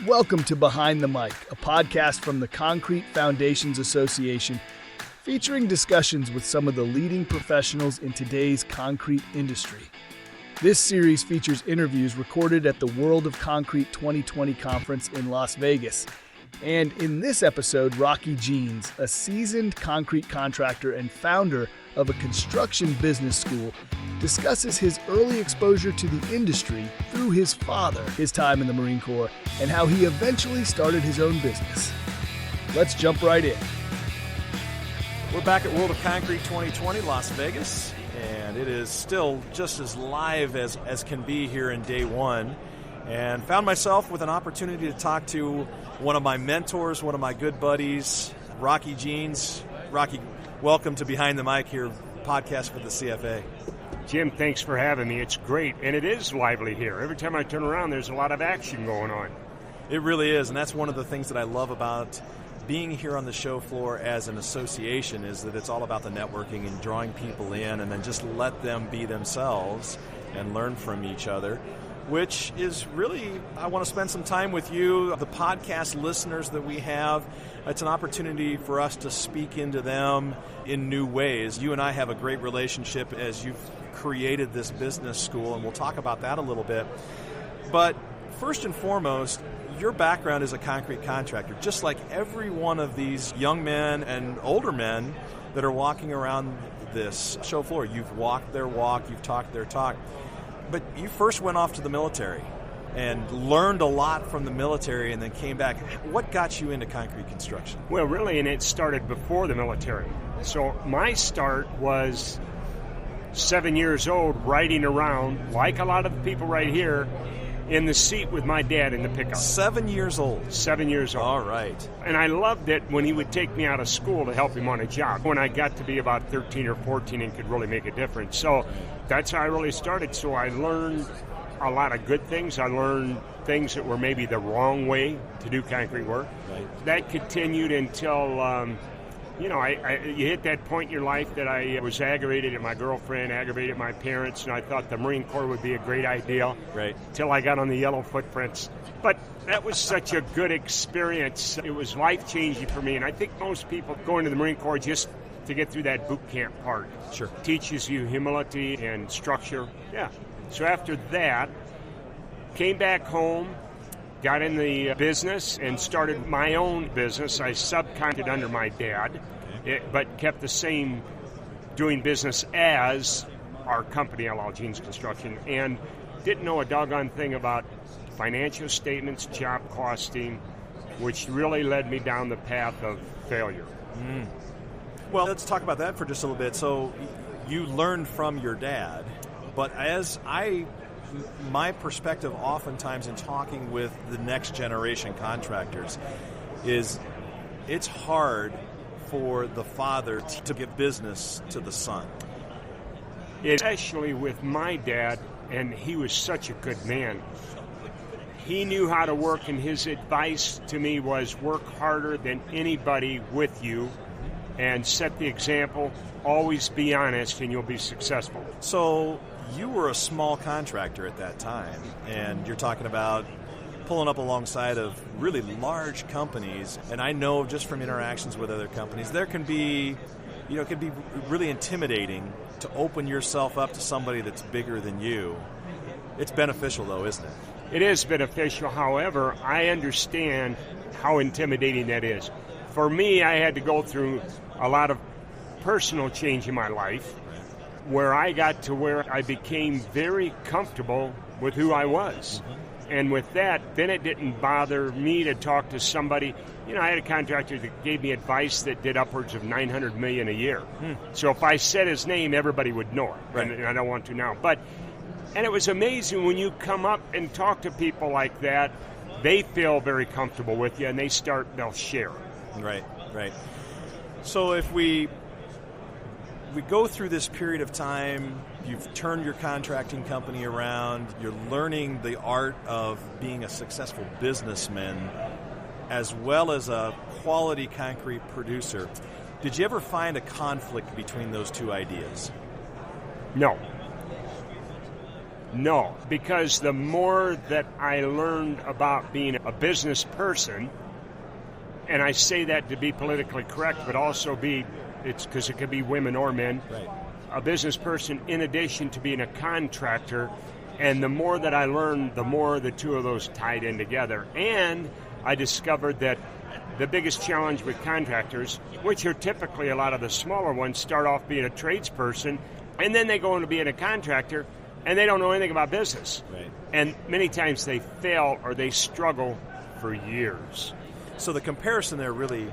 Welcome to Behind the Mic, a podcast from the Concrete Foundations Association, featuring discussions with some of the leading professionals in today's concrete industry. This series features interviews recorded at the World of Concrete 2020 conference in Las Vegas. And in this episode, Rocky Jeans, a seasoned concrete contractor and founder of a construction business school, discusses his early exposure to the industry through his father, his time in the Marine Corps, and how he eventually started his own business. Let's jump right in. We're back at World of Concrete 2020, Las Vegas, and it is still just as live as can be here in day one. And found myself with an opportunity to talk to one of my mentors, one of my good buddies, Rocky Jeans. Rocky, welcome to Behind the Mic here, podcast for the CFA. Jim, thanks for having me. It's great, and it is lively here. Every time I turn around, there's a lot of action going on. It really is, and that's one of the things that I love about being here on the show floor as an association, is that it's all about the networking and drawing people in and then just let them be themselves and learn from each other, which is really, I want to spend some time with you, the podcast listeners that we have. It's an opportunity for us to speak into them in new ways. You and I have a great relationship as you've created this business school, and we'll talk about that a little bit. But first and foremost, your background is a concrete contractor, just like every one of these young men and older men that are walking around this show floor. You've walked their walk, you've talked their talk. But you first went off to the military and learned a lot from the military and then came back. What got you into concrete construction? Well, really, and it started before the military. So my start was 7 years old, riding around, like a lot of the people right here, in the seat with my dad in the pickup. 7 years old? 7 years old. All right. And I loved it when he would take me out of school to help him on a job. When I got to be about 13 or 14 and could really make a difference. So that's how I really started. So I learned a lot of good things. I learned things that were maybe the wrong way to do concrete work. Right. That continued until... you hit that point in your life that I was aggravated at my girlfriend, aggravated at my parents, and I thought the Marine Corps would be a great idea. Right. Till I got on the yellow footprints. But that was such a good experience. It was life-changing for me, and I think most people go into the Marine Corps just to get through that boot camp part. Sure. Teaches you humility and structure. Yeah. So after that, came back home, got in the business and started my own business. I subcontracted under my dad, but kept the same doing business as our company, LL Jeans Construction, and didn't know a doggone thing about financial statements, job costing, which really led me down the path of failure. Mm. Well, let's talk about that for just a little bit. So you learned from your dad, but my perspective oftentimes in talking with the next generation contractors is it's hard for the father to give business to the son. Especially with my dad, and he was such a good man. He knew how to work, and his advice to me was work harder than anybody with you and set the example. Always be honest and you'll be successful. So you were a small contractor at that time, and you're talking about pulling up alongside of really large companies. And I know just from interactions with other companies, there can be, it can be really intimidating to open yourself up to somebody that's bigger than you. It's beneficial though, isn't it? It is beneficial. However, I understand how intimidating that is. For me, I had to go through a lot of personal change in my life, where I got to where I became very comfortable with who I was. Mm-hmm. And with that, then it didn't bother me to talk to somebody. I had a contractor that gave me advice that did upwards of $900 million a year. So if I said his name, everybody would know it. Right. And I don't want to now. And it was amazing when you come up and talk to people like that, they feel very comfortable with you and they'll share. Right. So if we go through this period of time, you've turned your contracting company around, you're learning the art of being a successful businessman as well as a quality concrete producer. Did you ever find a conflict between those two ideas? No. No, because the more that I learned about being a business person, and I say that to be politically correct, but also it's because it could be women or men, Right. a business person in addition to being a contractor, and the more that I learned, the more the two of those tied in together. And I discovered that the biggest challenge with contractors, which are typically a lot of the smaller ones, start off being a tradesperson, and then they go into being a contractor, and they don't know anything about business. Right. And many times they fail or they struggle for years. So the comparison there really,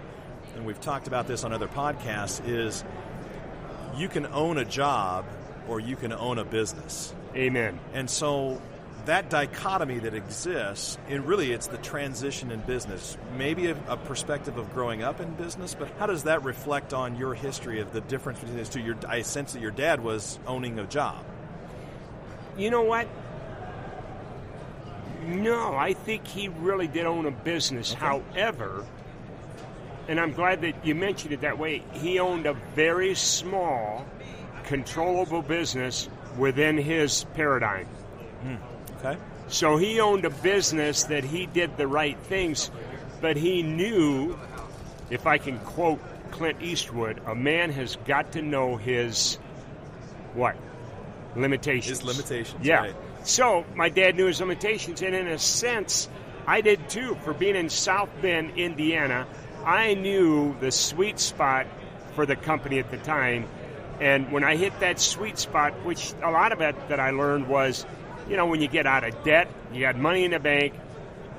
and we've talked about this on other podcasts, is you can own a job or you can own a business. Amen. And so that dichotomy that exists, it's the transition in business. Maybe a perspective of growing up in business, but how does that reflect on your history of the difference between these two? I sense that your dad was owning a job. You know what? No, I think he really did own a business. Okay. However, and I'm glad that you mentioned it that way, he owned a very small, controllable business within his paradigm. Okay. So he owned a business that he did the right things, but he knew, if I can quote Clint Eastwood, a man has got to know his, what? Limitations. His limitations, yeah. right. So my dad knew his limitations, and in a sense, I did too. For being in South Bend, Indiana, I knew the sweet spot for the company at the time. And when I hit that sweet spot, which a lot of it that I learned was, when you get out of debt, you got money in the bank,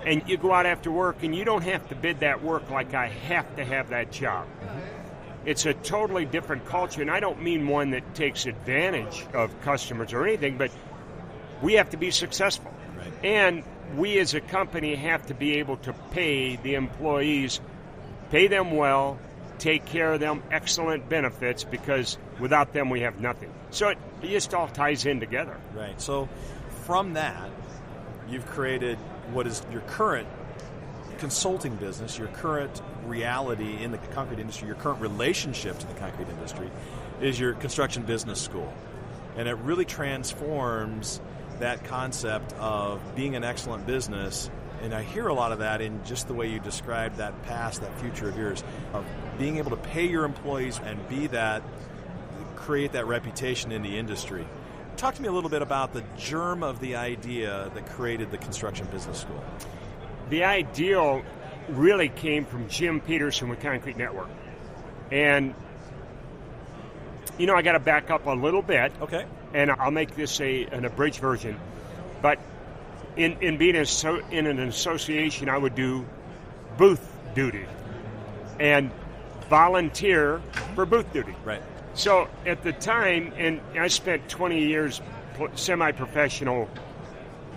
and you go out after work, and you don't have to bid that work like I have to have that job. It's a totally different culture, and I don't mean one that takes advantage of customers or anything, but we have to be successful. Right. And we as a company have to be able to pay the employees, pay them well, take care of them, excellent benefits, because without them we have nothing. So it just all ties in together. Right. So from that, you've created what is your current consulting business, your current reality in the concrete industry, your current relationship to the concrete industry is your construction business school. And it really transforms that concept of being an excellent business. And I hear a lot of that in just the way you described that past, that future of yours, of being able to pay your employees and create that reputation in the industry. Talk to me a little bit about the germ of the idea that created the construction business school. The ideal really came from Jim Peterson with Concrete Network. And, I got to back up a little bit. Okay. And I'll make this an abridged version. But in being in an association, I would do booth duty and volunteer for booth duty. Right. So at the time, and I spent 20 years semi-professional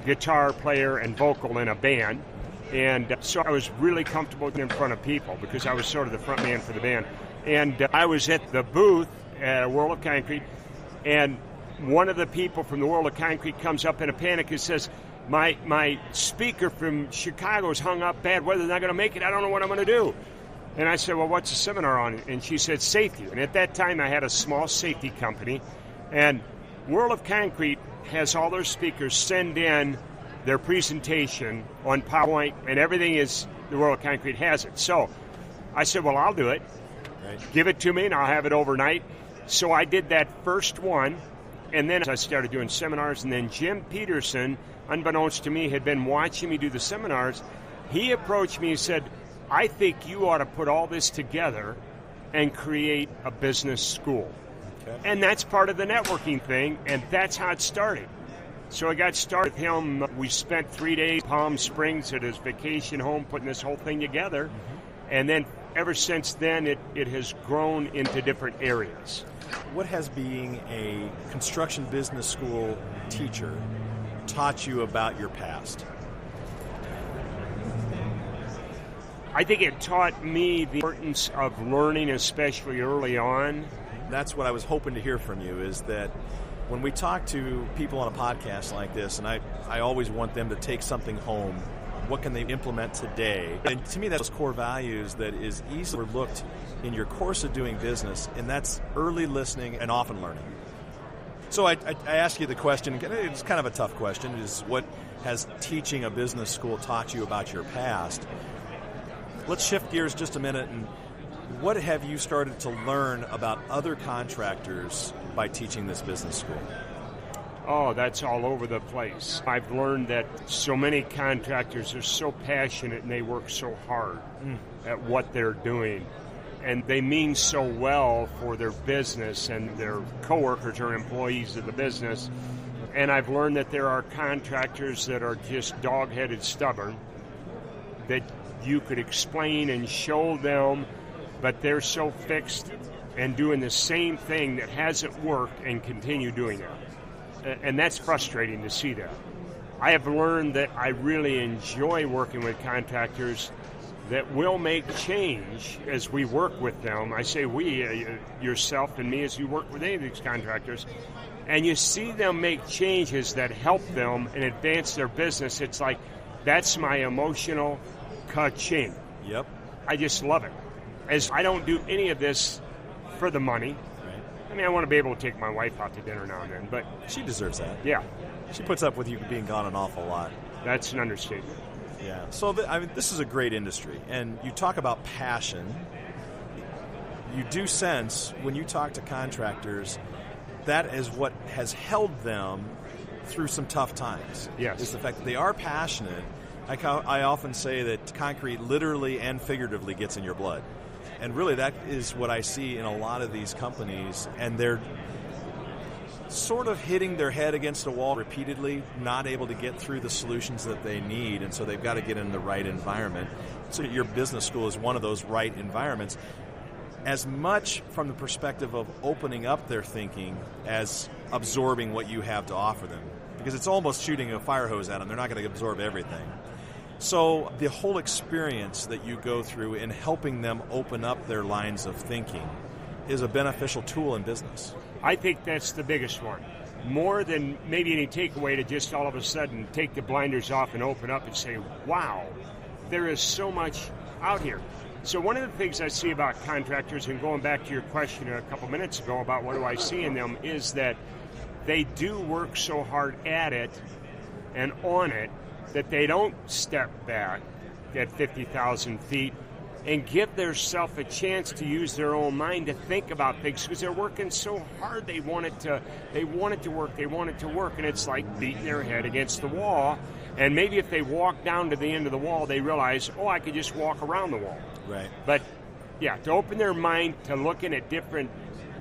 guitar player and vocal in a band. And so I was really comfortable in front of people because I was sort of the front man for the band. And I was at the booth at World of Concrete, and one of the people from the World of Concrete comes up in a panic and says, my speaker from Chicago's hung up bad weather, not going to make it, I don't know what I'm going to do. And I said, well, what's the seminar on? And she said, safety. And at that time, I had a small safety company, and World of Concrete has all their speakers send in their presentation on PowerPoint, and everything is, the World of Concrete has it. So I said, well, I'll do it. Right. Give it to me, and I'll have it overnight. So I did that first one, and then I started doing seminars, and then Jim Peterson, unbeknownst to me, had been watching me do the seminars. He approached me and said, I think you ought to put all this together and create a business school. Okay. And that's part of the networking thing, and that's how it started. So I got started with him. We spent 3 days in Palm Springs at his vacation home putting this whole thing together. And then ever since then, it has grown into different areas. What has being a construction business school teacher taught you about your past? I think it taught me the importance of learning, especially early on. That's what I was hoping to hear from you, is that when we talk to people on a podcast like this, and I always want them to take something home, what can they implement today? And to me, that's core values that is easily overlooked in your course of doing business, and that's early listening and often learning. So I ask you the question, it's kind of a tough question, is what has teaching a business school taught you about your past? Let's shift gears just a minute, and what have you started to learn about other contractors by teaching this business school? Oh, that's all over the place. I've learned that so many contractors are so passionate and they work so hard at what they're doing. And they mean so well for their business and their coworkers or employees of the business. And I've learned that there are contractors that are just dog-headed stubborn, that you could explain and show them, but they're so fixed and doing the same thing that hasn't worked and continue doing it. And that's frustrating to see that. I have learned that I really enjoy working with contractors that will make change as we work with them. I say we, yourself and me, as you work with any of these contractors, and you see them make changes that help them and advance their business. It's like, that's my emotional ka-ching. Yep. I just love it. As I don't do any of this for the money. I mean, I want to be able to take my wife out to dinner now and then, but... She deserves that. Yeah. She puts up with you being gone an awful lot. That's an understatement. Yeah. So, this is a great industry, and you talk about passion. You do sense, when you talk to contractors, that is what has held them through some tough times. Yes. Is the fact that they are passionate. I often say that concrete literally and figuratively gets in your blood. And really, that is what I see in a lot of these companies, and they're sort of hitting their head against a wall repeatedly, not able to get through the solutions that they need, and so they've got to get in the right environment. So your business school is one of those right environments, as much from the perspective of opening up their thinking as absorbing what you have to offer them, because it's almost shooting a fire hose at them. They're not going to absorb everything. So the whole experience that you go through in helping them open up their lines of thinking is a beneficial tool in business. I think that's the biggest one. More than maybe any takeaway to just all of a sudden take the blinders off and open up and say, wow, there is so much out here. So one of the things I see about contractors, and going back to your question a couple minutes ago about what do I see in them, is that they do work so hard at it and on it that they don't step back at 50,000 feet and give themselves a chance to use their own mind to think about things, because they're working so hard. They want it to work, and it's like beating their head against the wall. And maybe if they walk down to the end of the wall, they realize, oh, I could just walk around the wall. Right. But yeah, to open their mind to looking at different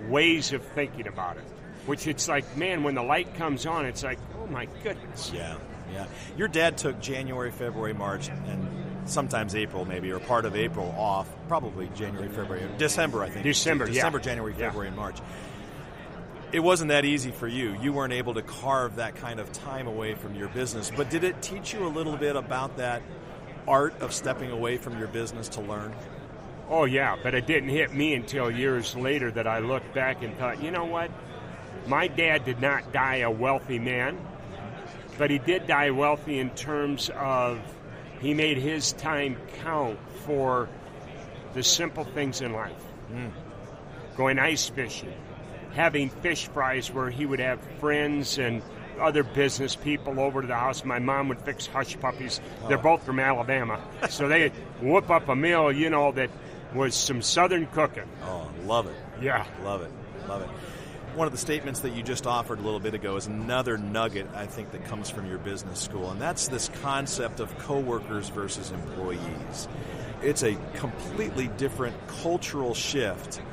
ways of thinking about it, which it's like, man, when the light comes on, it's like, oh my goodness. Yeah. Yeah. Your dad took January, February, March, and sometimes April maybe, or part of April off, probably January, February, December, I think. December, January, February, and March. It wasn't that easy for you. You weren't able to carve that kind of time away from your business, but did it teach you a little bit about that art of stepping away from your business to learn? Oh, yeah, but it didn't hit me until years later that I looked back and thought, you know what? My dad did not die a wealthy man, but he did die wealthy in terms of he made his time count for the simple things in life. Going ice fishing, having fish fries where he would have friends and other business people over to the house. My mom would fix hush puppies. They're both from Alabama. So they'd whoop up a meal, that was some Southern cooking. Oh, love it. Yeah. Love it. Love it. One of the statements that you just offered a little bit ago is another nugget, I think, that comes from your business school, and that's this concept of coworkers versus employees. It's a completely different cultural shift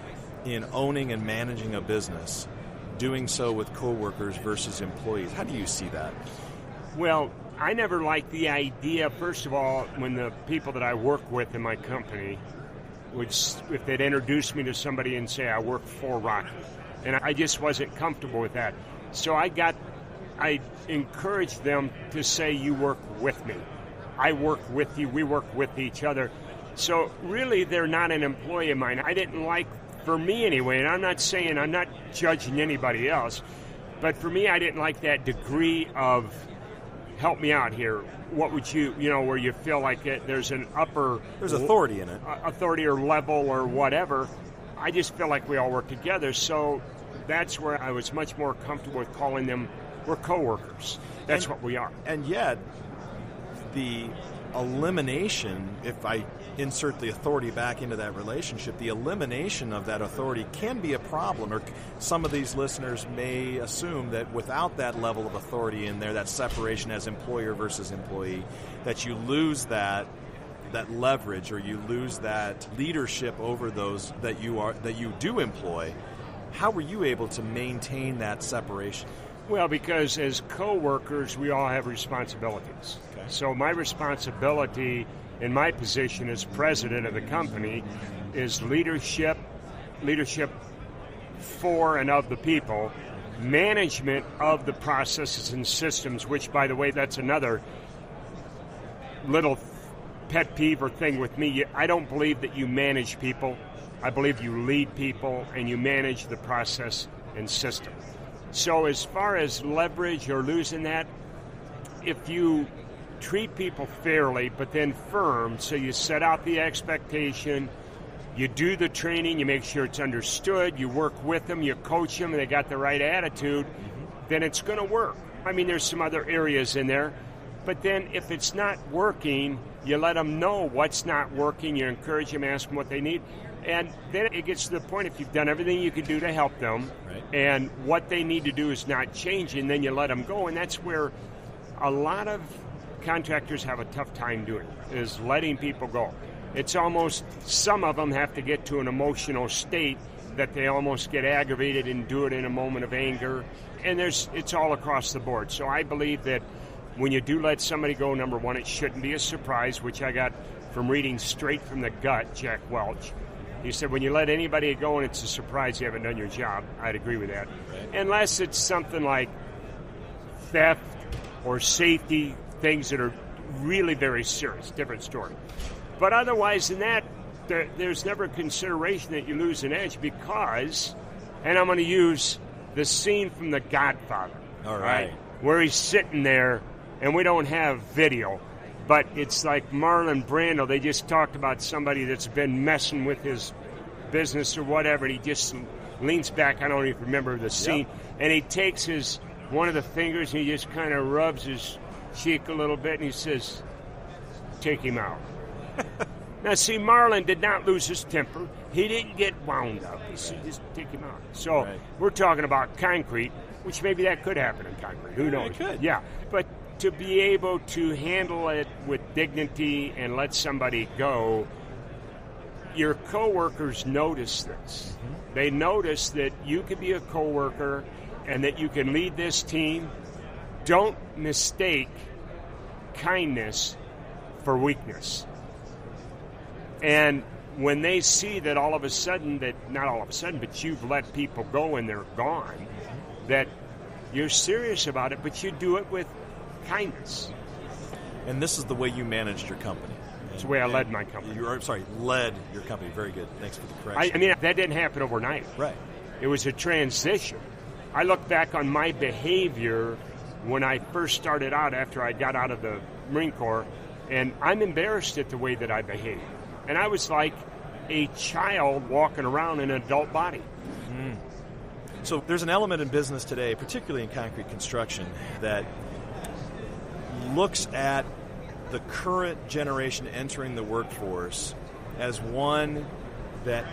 in owning and managing a business, doing so with coworkers versus employees. How do you see that? Well, I never liked the idea, first of all, when the people that I work with in my company would, if they'd introduce me to somebody and say, I work for Rocky. And I just wasn't comfortable with that. So I encouraged them to say, you work with me. I work with you. We work with each other. So really, they're not an employee of mine. I didn't like, for me anyway, and I'm not saying, I'm not judging anybody else, but for me, I didn't like that degree of, help me out here. What would you, where you feel like there's an upper... There's authority in it. Authority or level or whatever. I just feel like we all work together. So that's where I was much more comfortable with calling them, we're coworkers. That's what we are. And yet, the elimination, if I insert the authority back into that relationship, the elimination of that authority can be a problem. Or some of these listeners may assume that without that level of authority in there, that separation as employer versus employee, that you lose that leverage, or you lose that leadership over those that you do employ. How were you able to maintain that separation? Well, because as co-workers, we all have responsibilities. Okay. So my responsibility in my position as president of the company is leadership for and of the people, management of the processes and systems, which, by the way, that's another little pet peeve or thing with me. I don't believe that you manage people. I believe you lead people and you manage the process and system. So as far as leverage or losing that, if you treat people fairly but then firm, so you set out the expectation, you do the training, you make sure it's understood, you work with them, you coach them, and they got the right attitude, then it's going to work. I mean, there's some other areas in there, but then if it's not working, you let them know what's not working, you encourage them, ask them what they need, and then it gets to the point, if you've done everything you can do to help them, right, and what they need to do is not changing, then you let them go, and that's where a lot of contractors have a tough time doing, is letting people go. It's almost, some of them have to get to an emotional state that they almost get aggravated and do it in a moment of anger, and it's all across the board. So I believe that when you do let somebody go, number one, it shouldn't be a surprise, which I got from reading Straight from the Gut, Jack Welch. He said, when you let anybody go and it's a surprise, you haven't done your job. I'd agree with that. Right. Unless it's something like theft or safety, things that are really very serious, different story. But otherwise than that, there's never a consideration that you lose an edge because, and I'm going to use the scene from The Godfather. All right. Where he's sitting there, and we don't have video, but it's like Marlon Brando. They just talked about somebody that's been messing with his business or whatever, and he just leans back. I don't even remember the scene. Yep. And he takes one of the fingers and he just kind of rubs his cheek a little bit, and he says, take him out. Now, see, Marlon did not lose his temper. He didn't get wound up. He said, just take him out. So We're talking about concrete, which maybe that could happen in concrete. Who knows? It could. Yeah. But to be able to handle it with dignity and let somebody go, your coworkers notice this. Mm-hmm. They notice that you can be a coworker and that you can lead this team. Don't mistake kindness for weakness. And when they see that all of a sudden, not all of a sudden, but you've let people go and they're gone, that you're serious about it, but you do it with kindness. And this is the way you managed your company. It's the way I led my company. Led your company. Very good. Thanks for the correction. I mean, that didn't happen overnight. Right. It was a transition. I look back on my behavior when I first started out after I got out of the Marine Corps, and I'm embarrassed at the way that I behaved. And I was like a child walking around in an adult body. Mm. So there's an element in business today, particularly in concrete construction, that looks at the current generation entering the workforce as one that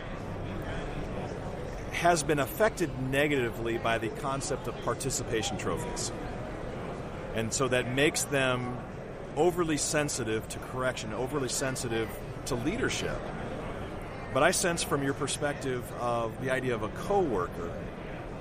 has been affected negatively by the concept of participation trophies. And so that makes them overly sensitive to correction, overly sensitive to leadership. But I sense from your perspective of the idea of a coworker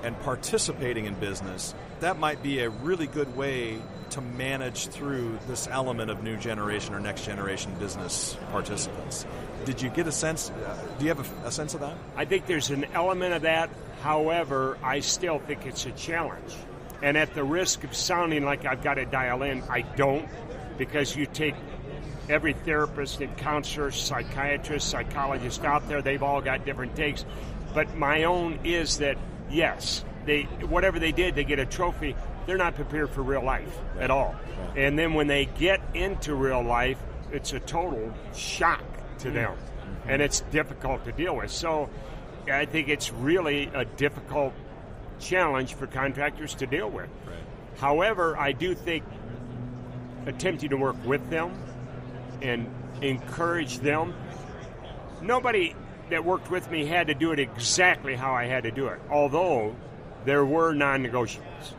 and participating in business, that might be a really good way to manage through this element of new generation or next generation business participants. Did you get a sense, do you have a sense of that? I think there's an element of that. However, I still think it's a challenge. And at the risk of sounding like I've got to dial in, I don't, because you take every therapist and counselor, psychiatrist, psychologist out there, they've all got different takes. But my own is that, yes, whatever they did, they get a trophy. They're not prepared for real life at all. Right. And then when they get into real life, it's a total shock to them. Mm-hmm. And it's difficult to deal with. So I think it's really a difficult challenge for contractors to deal with. Right. However, I do think attempting to work with them and encourage them. Nobody that worked with me had to do it exactly how I had to do it, although there were non-negotiables.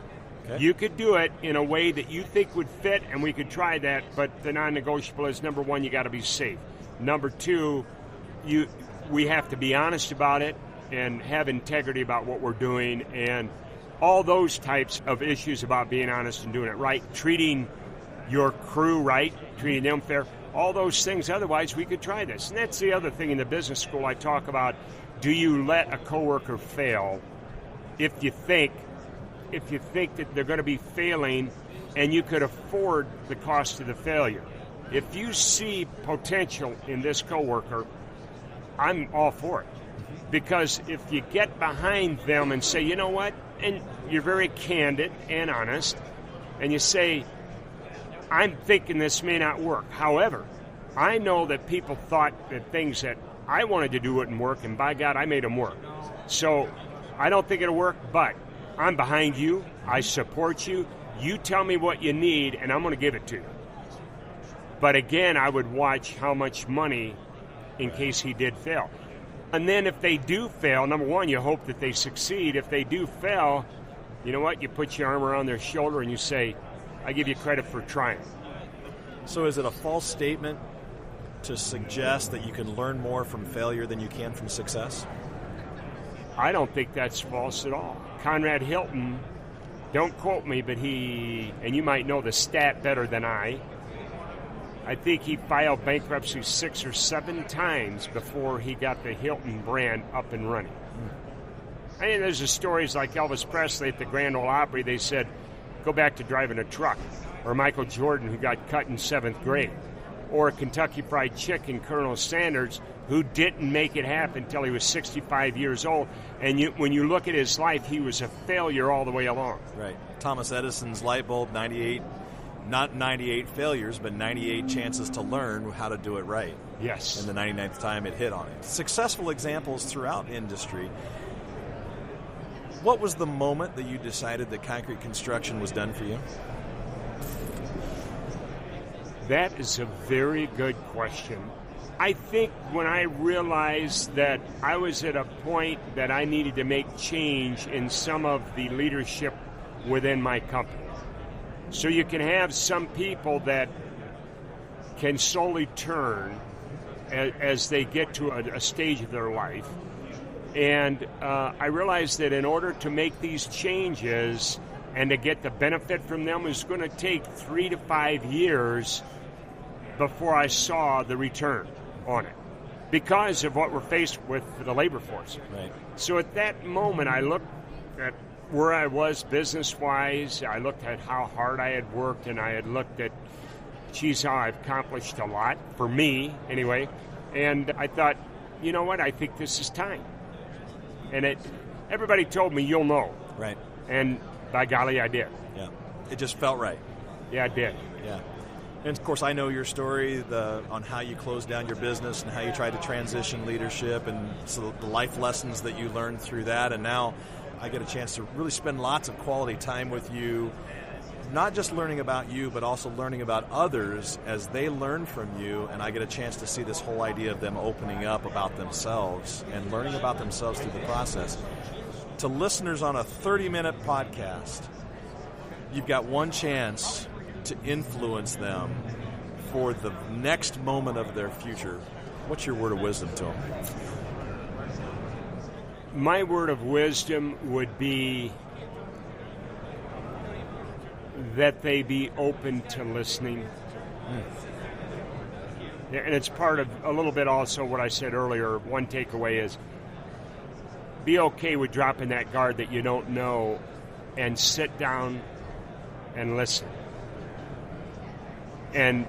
Okay. You could do it in a way that you think would fit, and we could try that, but the non-negotiable is, number one, you got to be safe. Number two, we have to be honest about it and have integrity about what we're doing, and all those types of issues about being honest and doing it right, treating your crew right, treating them fair, all those things. Otherwise, we could try this. And that's the other thing in the business school I talk about. Do you let a coworker fail if you think that they're going to be failing and you could afford the cost of the failure? If you see potential in this coworker, I'm all for it. Because if you get behind them and say, you know what, and you're very candid and honest, and you say, I'm thinking this may not work. However, I know that people thought that things that I wanted to do wouldn't work, and by God, I made them work. So I don't think it'll work, but I'm behind you. I support you. You tell me what you need, and I'm going to give it to you. But again, I would watch how much money in case he did fail. And then if they do fail, number one, you hope that they succeed. If they do fail, you know what? You put your arm around their shoulder and you say, I give you credit for trying. So is it a false statement to suggest that you can learn more from failure than you can from success? I don't think that's false at all. Conrad Hilton, don't quote me, but and you might know the stat better than I think he filed bankruptcy 6 or 7 times before he got the Hilton brand up and running. I mean, there's the stories like Elvis Presley at the Grand Ole Opry. They said, go back to driving a truck. Or Michael Jordan, who got cut in 7th grade. Or Kentucky Fried Chicken, Colonel Sanders, who didn't make it happen until he was 65 years old. And when you look at his life, he was a failure all the way along. Right. Thomas Edison's light bulb, 98, not 98 failures, but 98 chances to learn how to do it right. Yes. And the 99th time it hit on it. Successful examples throughout industry. What was the moment that you decided that concrete construction was done for you? That is a very good question. I think when I realized that I was at a point that I needed to make change in some of the leadership within my company. So you can have some people that can slowly turn as they get to a stage of their life. And I realized that in order to make these changes and to get the benefit from them, it was going to take 3 to 5 years before I saw the return on it because of what we're faced with the labor force. Right. So at that moment, I looked at where I was business-wise. I looked at how hard I had worked, and I had looked at, geez, how I've accomplished a lot, for me anyway. And I thought, you know what, I think this is time. And everybody told me, you'll know. Right. And by golly, I did. Yeah. It just felt right. Yeah, I did. Yeah. And of course, I know your story on how you closed down your business and how you tried to transition leadership, and so the life lessons that you learned through that. And now I get a chance to really spend lots of quality time with you, not just learning about you, but also learning about others as they learn from you. And I get a chance to see this whole idea of them opening up about themselves and learning about themselves through the process. To listeners on a 30-minute podcast, you've got one chance to influence them for the next moment of their future. What's your word of wisdom to them? My word of wisdom would be that they be open to listening. And it's part of a little bit also what I said earlier. One takeaway is be okay with dropping that guard that you don't know and sit down and listen. And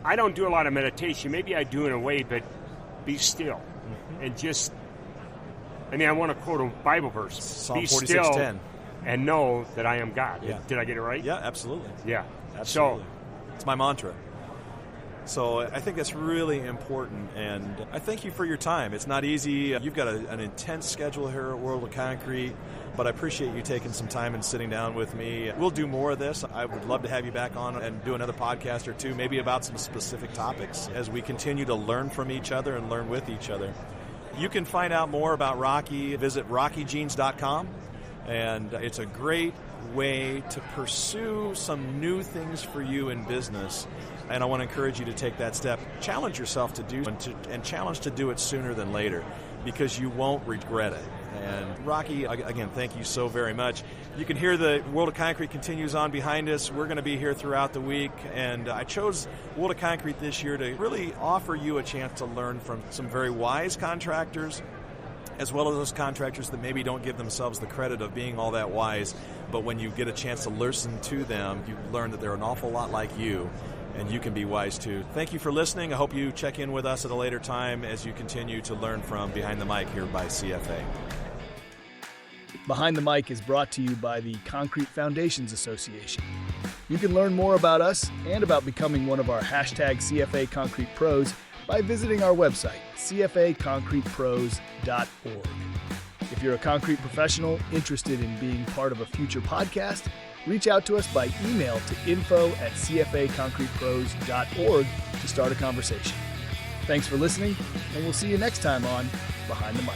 I don't do a lot of meditation. Maybe I do in a way, but be still. And just, I want to quote a Bible verse. Psalm be 46:10. still and know that I am God. Yeah. Did I get it right? Yeah, absolutely. Yeah. Absolutely. So it's my mantra. So I think that's really important, and I thank you for your time. It's not easy. You've got an intense schedule here at World of Concrete, but I appreciate you taking some time and sitting down with me. We'll do more of this. I would love to have you back on and do another podcast or two, maybe about some specific topics as we continue to learn from each other and learn with each other. You can find out more about Rocky. Visit rockyjeans.com, and it's a great way to pursue some new things for you in business. And I want to encourage you to take that step. Challenge yourself to do and challenge to do it sooner than later, because you won't regret it. And Rocky, again, thank you so very much. You can hear the World of Concrete continues on behind us. We're going to be here throughout the week, and I chose World of Concrete this year to really offer you a chance to learn from some very wise contractors, as well as those contractors that maybe don't give themselves the credit of being all that wise. But when you get a chance to listen to them, you learn that they're an awful lot like you, and you can be wise too. Thank you for listening. I hope you check in with us at a later time as you continue to learn from Behind the Mic here by CFA. Behind the Mic is brought to you by the Concrete Foundations Association. You can learn more about us and about becoming one of our #CFA Concrete Pros by visiting our website, cfaconcretepros.org. If you're a concrete professional interested in being part of a future podcast, reach out to us by email to info@cfaconcretepros.org to start a conversation. Thanks for listening, and we'll see you next time on Behind the Mic.